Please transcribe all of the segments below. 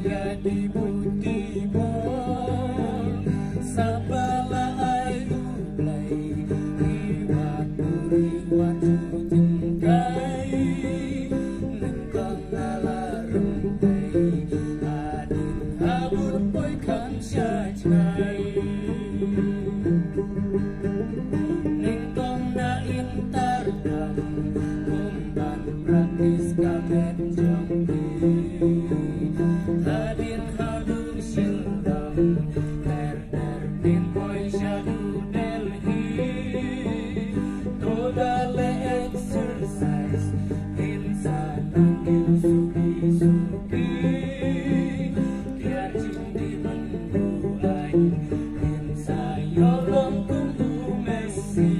jadi bukti bon sabala ai ulai liwat puri watu tingkai nengkong alarm bay adin habur poi kan syajai nengkong na intardam kumban praktis kamen jombi adin hadung sildam ter din poi shadu delhi todale exercise insan angin suki suki kian cindi menduai insa yolong kumbu mesi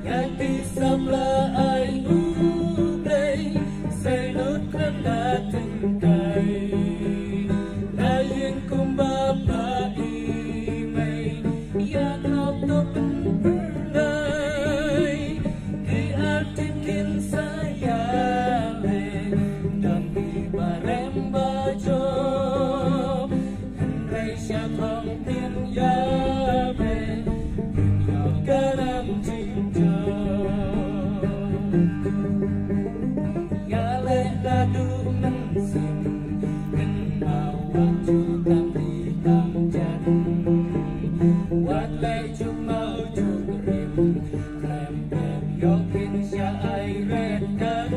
yati sabla ai ublay saynut kanda tungkai dayin kumbabai may yan hapto penbernay di artikin sayale dami barem bajo henry syakong tin yabe yau garam cinta yale dadu mensim kenawang cukam di kamjan wat lay cumau cukrim krem krem yokin sya ai red kan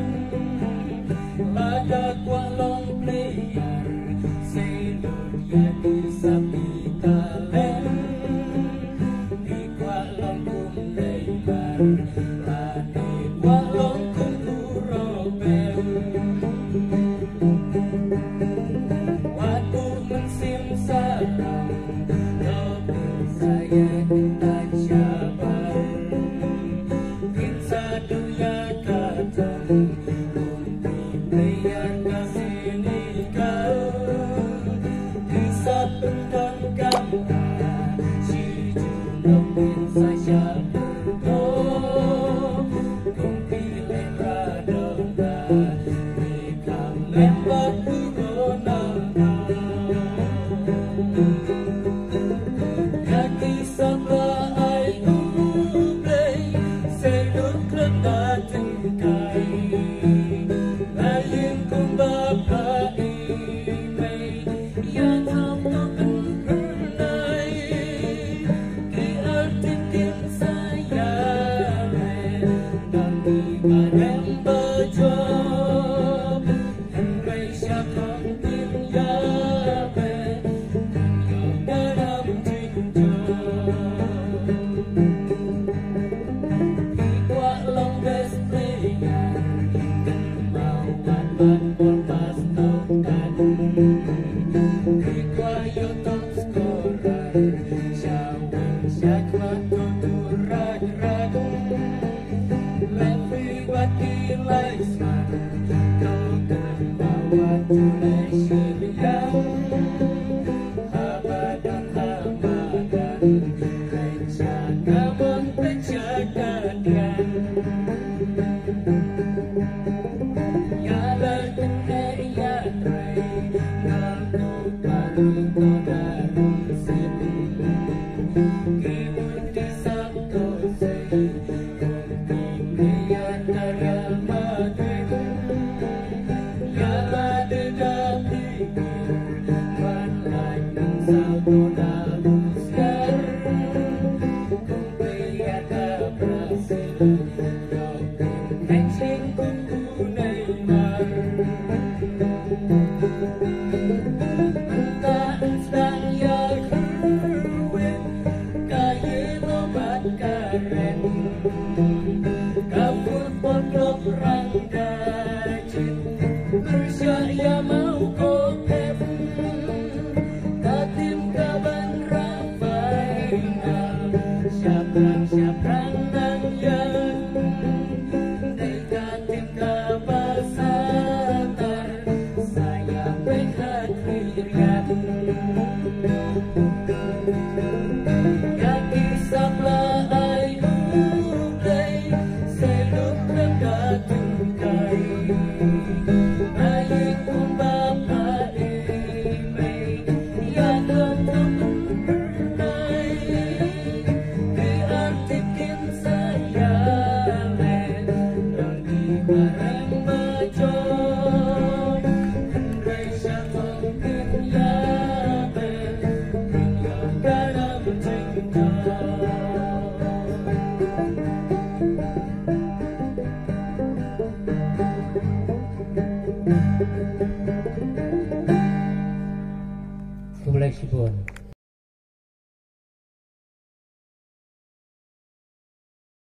lada kualong player sailor jadi sapi kalen di kualong kum lebar lade kualong kum urobel waktu mensim sarang dobel saya tak sabar insa duya katang kumpi player kasih nikah kisah pendang kanda si junong insa syaberdo kumpi lembra donda rekam lembak buronana yaki sabla ai ublay saynut kanda tungkai layin kumbabai may yan hapto penbernay di artikin sayale dami barem bajo henry syakong tin yabe yau garam cinta ikwa long best player kenmauan ban pas tokan ikwa yo top scorer syawang syakmat tutur rag-rag lepi wati laisman tokan bawa tulai syiriam abadan hamadan pencakamon pencakadan yala kene yadrai ngalku paru todarum sipi kibun disabto say kumpi player Real Madrid Fleksibel.